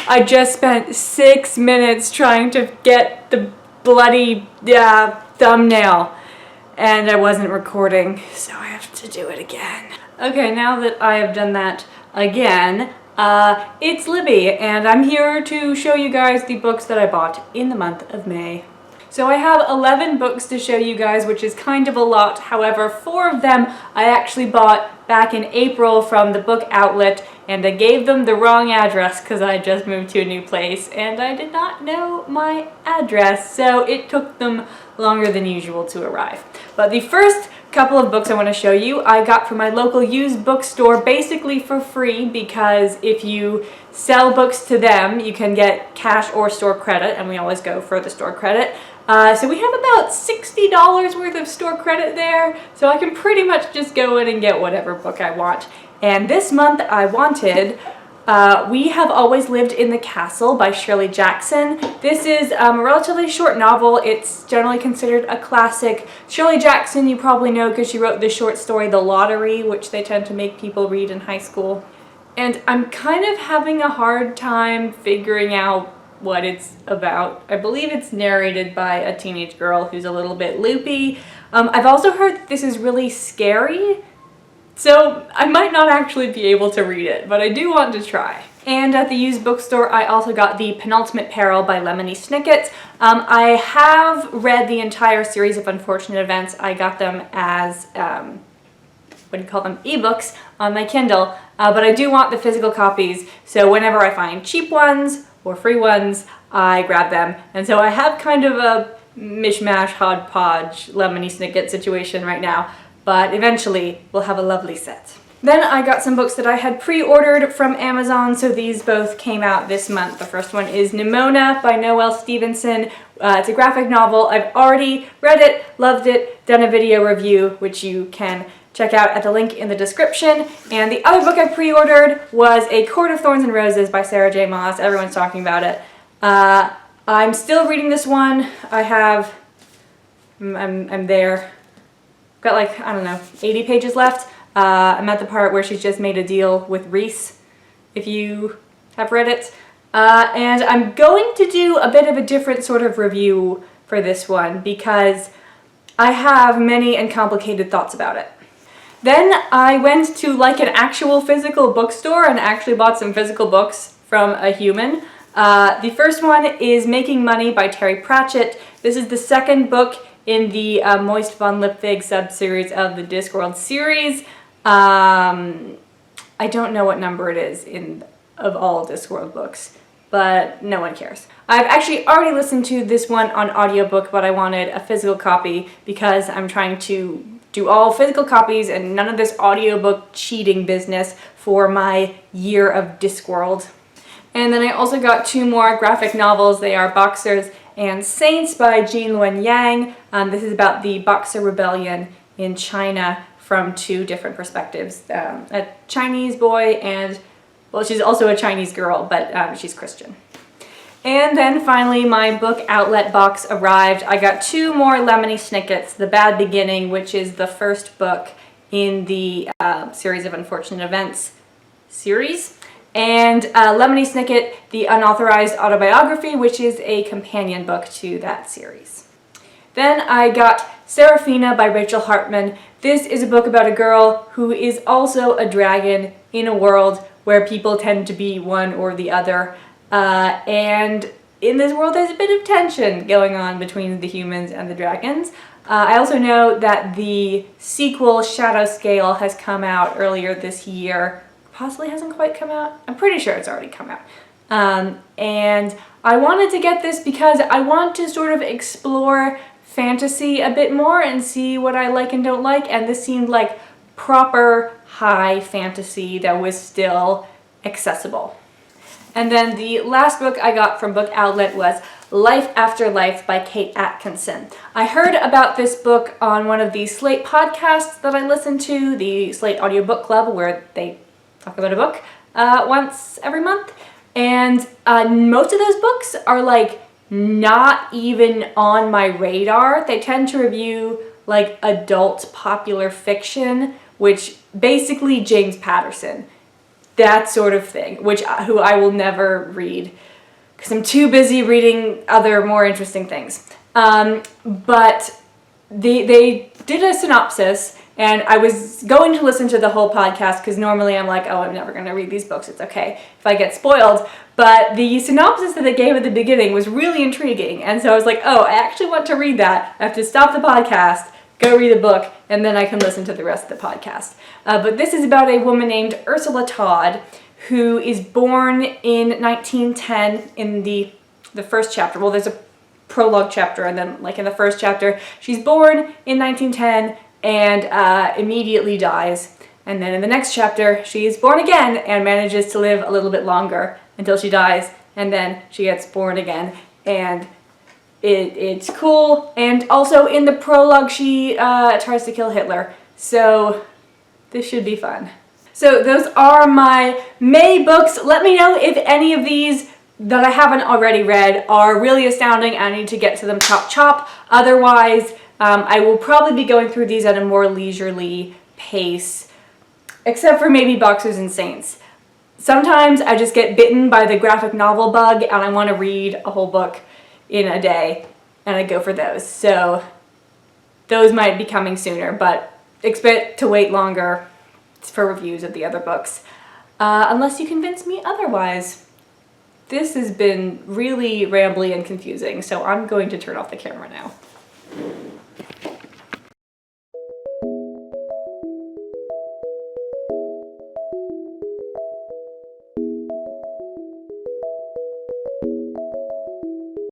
I just spent 6 minutes trying to get the bloody thumbnail, and I wasn't recording, so I have to do it again. Okay, now that I have done that again, it's Libby, and I'm here to show you guys the books that I bought in the month of May. So I have 11 books to show you guys, which is kind of a lot. However, 4 of them I actually bought back in April from the book outlet, and I gave them the wrong address because I just moved to a new place and I did not know my address, so it took them longer than usual to arrive. But the first couple of books I want to show you I got from my local used bookstore basically for free, because if you sell books to them you can get cash or store credit, and we always go for the store credit. So we have about $60 worth of store credit there, so I can pretty much just go in and get whatever book I want. And this month I wanted We Have Always Lived in the Castle by Shirley Jackson. This is a relatively short novel. It's generally considered a classic. Shirley Jackson you probably know because she wrote the short story The Lottery, which they tend to make people read in high school. And I'm kind of having a hard time figuring out what it's about. I believe it's narrated by a teenage girl who's a little bit loopy. I've also heard that this is really scary, so I might not actually be able to read it, but I do want to try. And at the used bookstore, I also got The Penultimate Peril by Lemony Snicket. I have read the entire series of Unfortunate Events. I got them as, ebooks on my Kindle, but I do want the physical copies, so whenever I find cheap ones or free ones, I grab them. And so I have kind of a mishmash, hodgepodge, Lemony Snicket situation right now, but eventually we'll have a lovely set. Then I got some books that I had pre-ordered from Amazon, so these both came out this month. The first one is Nimona by Noelle Stevenson. It's a graphic novel. I've already read it, loved it, done a video review, which you can check out at the link in the description. And the other book I pre-ordered was A Court of Thorns and Roses by Sarah J. Maas. Everyone's talking about it. I'm still reading this one. I'm there. Got like, I don't know, 80 pages left. I'm at the part where she's just made a deal with Reese, if you have read it. And I'm going to do a bit of a different sort of review for this one because I have many and complicated thoughts about it. Then I went to like an actual physical bookstore and actually bought some physical books from a human. The first one is Making Money by Terry Pratchett. This is the second book in the Moist von Lipwig sub-series of the Discworld series. I don't know what number it is of all Discworld books, but no one cares. I've actually already listened to this one on audiobook, but I wanted a physical copy because I'm trying to do all physical copies and none of this audiobook cheating business for my year of Discworld. And then I also got 2 more graphic novels. They are Boxers and Saints by Jean Luen Yang. This is about the Boxer Rebellion in China from 2 different perspectives. A Chinese boy and, well, she's also a Chinese girl, but she's Christian. And then finally my book outlet box arrived. I got 2 more Lemony Snickets, The Bad Beginning, which is the first book in the series of Unfortunate Events series, and Lemony Snicket, The Unauthorized Autobiography, which is a companion book to that series. Then I got Serafina by Rachel Hartman. This is a book about a girl who is also a dragon in a world where people tend to be one or the other. And in this world there's a bit of tension going on between the humans and the dragons. I also know that the sequel Shadow Scale has come out earlier this year. Possibly hasn't quite come out. I'm pretty sure it's already come out. And I wanted to get this because I want to sort of explore fantasy a bit more and see what I like and don't like, and this seemed like proper high fantasy that was still accessible. And then the last book I got from Book Outlet was Life After Life by Kate Atkinson. I heard about this book on one of the Slate podcasts that I listen to, the Slate Audiobook Club, where they talk about a book once every month. And most of those books are like not even on my radar. They tend to review like adult popular fiction, which basically James Patterson. that sort of thing, who I will never read because I'm too busy reading other more interesting things. But they did a synopsis, and I was going to listen to the whole podcast because normally I'm like, oh, I'm never going to read these books. It's okay if I get spoiled. But the synopsis that they gave at the beginning was really intriguing, and so I was like, oh, I actually want to read that. I have to stop the podcast, go read the book, and then I can listen to the rest of the podcast. But this is about a woman named Ursula Todd, who is born in 1910 in the first chapter. Well, there's a prologue chapter, and then like in the first chapter, she's born in 1910 and immediately dies. And then in the next chapter, she is born again and manages to live a little bit longer until she dies, and then she gets born again. And it's cool. And also in the prologue, she tries to kill Hitler. So this should be fun. So those are my May books. Let me know if any of these that I haven't already read are really astounding and I need to get to them chop. Otherwise, I will probably be going through these at a more leisurely pace, except for maybe Boxers and Saints. Sometimes I just get bitten by the graphic novel bug and I want to read a whole book in a day, and I go for those. So those might be coming sooner, but expect to wait longer for reviews of the other books, unless you convince me otherwise. This has been really rambly and confusing, so I'm going to turn off the camera now.